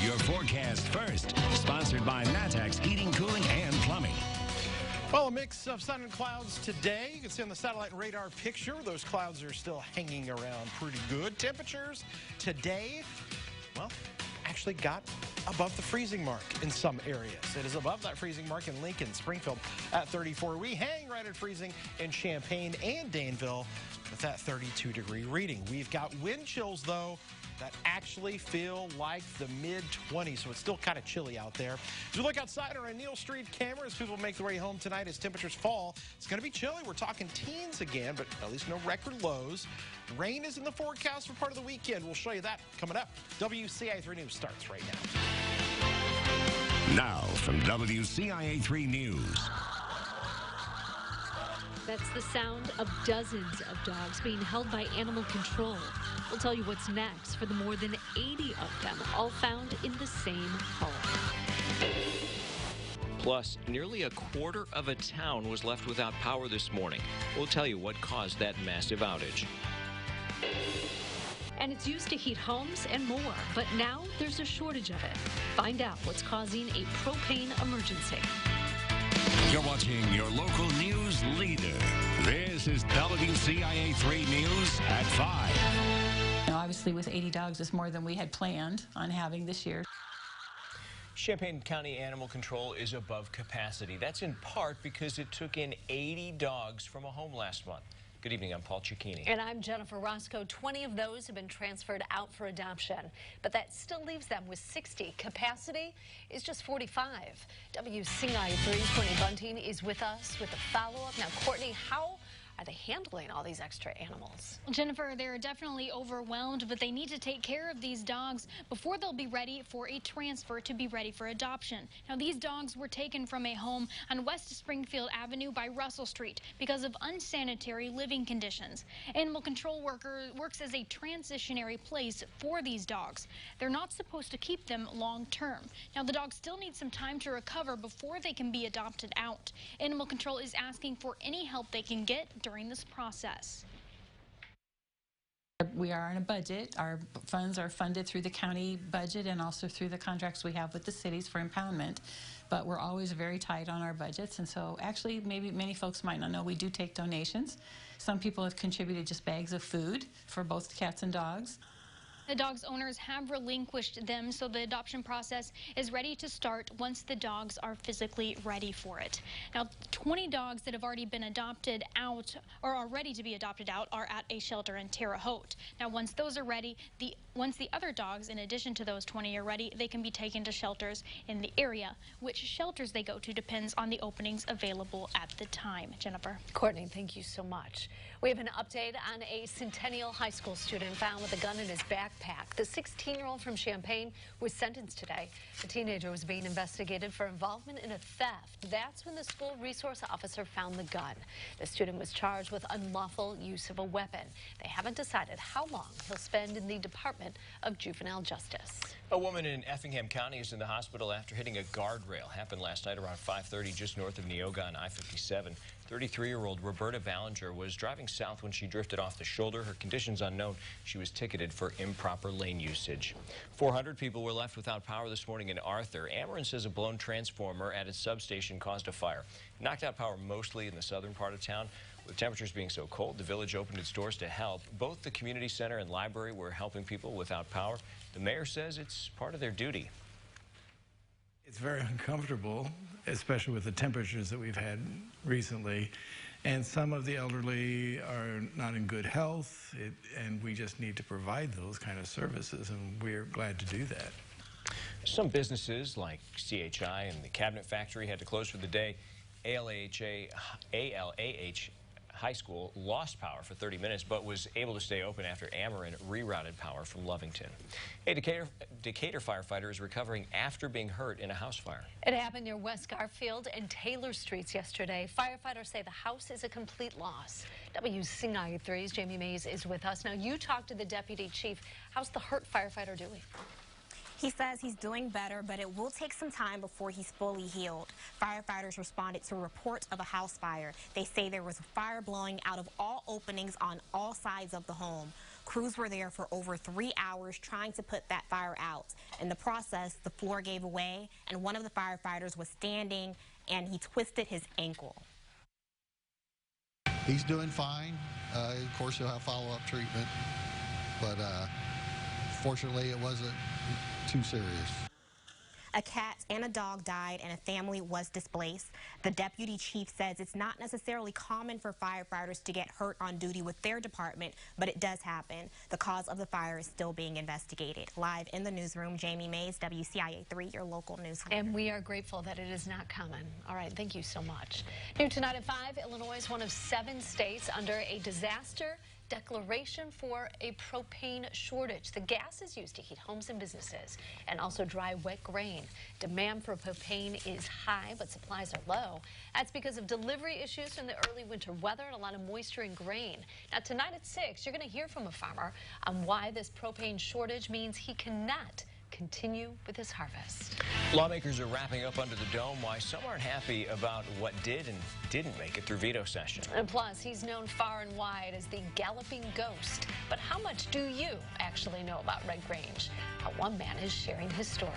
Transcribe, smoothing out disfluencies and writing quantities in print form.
your forecast first. Sponsored by Matex Heating, Cooling, and Plumbing. Well, a mix of sun and clouds today. You can see on the satellite radar picture, those clouds are still hanging around pretty good. Temperatures today, well, actually got above the freezing mark in some areas. It is above that freezing mark in Lincoln, Springfield at 34. We hang right at freezing in Champaign and Danville with that 32-degree reading. We've got wind chills, though, that actually feel like the mid-20s, so it's still kind of chilly out there. As we look outside on our Neal Street camera, as people make their way home tonight, as temperatures fall, it's going to be chilly. We're talking teens again, but at least no record lows. Rain is in the forecast for part of the weekend. We'll show you that coming up. WCIA 3 News starts right now. Now from WCIA 3 News. That's the sound of dozens of dogs being held by animal control. We'll tell you what's next for the more than 80 of them, all found in the same home. Plus, nearly a quarter of a town was left without power this morning. We'll tell you what caused that massive outage. And it's used to heat homes and more, but now there's a shortage of it. Find out what's causing a propane emergency. You're watching your local news leader. This is WCIA 3 News at 5. Obviously, with 80 dogs, it's more than we had planned on having this year. Champaign County Animal Control is above capacity. That's in part because it took in 80 dogs from a home last month. Good evening, I'm Paul Cicchini. And I'm Jennifer Roscoe. 20 of those have been transferred out for adoption, but that still leaves them with 60. Capacity is just 45. WCIA 3's Courtney Bunting is with us with a follow-up. Now, Courtney, how are they handling all these extra animals? Jennifer, they're definitely overwhelmed, but they need to take care of these dogs before they'll be ready for a transfer to be ready for adoption. Now, these dogs were taken from a home on West Springfield Avenue by Russell Street because of unsanitary living conditions. Animal control works as a transitionary place for these dogs. They're not supposed to keep them long term. Now, the dogs still need some time to recover before they can be adopted out. Animal control is asking for any help they can get during this process. We are on a budget. Our funds are funded through the county budget and also through the contracts we have with the cities for impoundment. But we're always very tight on our budgets, and so actually maybe many folks might not know we do take donations. Some people have contributed just bags of food for both cats and dogs. The dogs' owners have relinquished them, so the adoption process is ready to start once the dogs are physically ready for it. Now, 20 dogs that have already been adopted out or are ready to be adopted out are at a shelter in Terre Haute. Now, once those are ready, once the other dogs, in addition to those 20, are ready, they can be taken to shelters in the area. Which shelters they go to depends on the openings available at the time. Jennifer. Courtney, thank you so much. We have an update on a Centennial High School student found with a gun in his backpack. The 16-year-old from Champaign was sentenced today. The teenager was being investigated for involvement in a theft. That's when the school resource officer found the gun. The student was charged with unlawful use of a weapon. They haven't decided how long he'll spend in the Department of Juvenile Justice. A woman in Effingham County is in the hospital after hitting a guardrail. Happened last night around 5:30 just north of Neoga on I-57. 33-year-old Roberta Ballinger was driving south when she drifted off the shoulder. Her condition's unknown. She was ticketed for improper lane usage. 400 people were left without power this morning in Arthur. Ameren says a blown transformer at its substation caused a fire. It knocked out power mostly in the southern part of town. With temperatures being so cold, the village opened its doors to help. Both the community center and library were helping people without power. The mayor says it's part of their duty. It's very uncomfortable, especially with the temperatures that we've had recently. And some of the elderly are not in good health, and we just need to provide those kind of services, and we're glad to do that. Some businesses like CHI and the Cabinet Factory had to close for the day. ALAH High School lost power for 30 minutes, but was able to stay open after Ameren rerouted power from Lovington. A Decatur firefighter is recovering after being hurt in a house fire. It happened near West Garfield and Taylor Streets yesterday. Firefighters say the house is a complete loss. WCIA 3's Jamie Mays is with us. Now, you talked to the deputy chief. How's the hurt firefighter doing? He says he's doing better, but it will take some time before he's fully healed. Firefighters responded to reports of a house fire. They say there was fire blowing out of all openings on all sides of the home. Crews were there for over 3 hours trying to put that fire out. In the process, the floor gave away, and one of the firefighters was standing, and he twisted his ankle. He's doing fine. Of course, he'll have follow-up treatment, but fortunately, it wasn't too serious. A cat and a dog died, and a family was displaced. The deputy chief says it's not necessarily common for firefighters to get hurt on duty with their department, but it does happen. The cause of the fire is still being investigated. Live in the newsroom, Jamie Mays, WCIA 3, your local news. And we are grateful that it is not common. All right, thank you so much. New tonight at 5, Illinois is one of 7 states under a disaster declaration for a propane shortage. The gas is used to heat homes and businesses and also dry wet grain. Demand for propane is high, but supplies are low. That's because of delivery issues from the early winter weather and a lot of moisture in grain. Now tonight at 6, you're going to hear from a farmer on why this propane shortage means he cannot continue with his harvest. Lawmakers are wrapping up under the dome why some aren't happy about what did and didn't make it through veto session. And plus, he's known far and wide as the galloping ghost. But how much do you actually know about Red Grange? One man is sharing his story.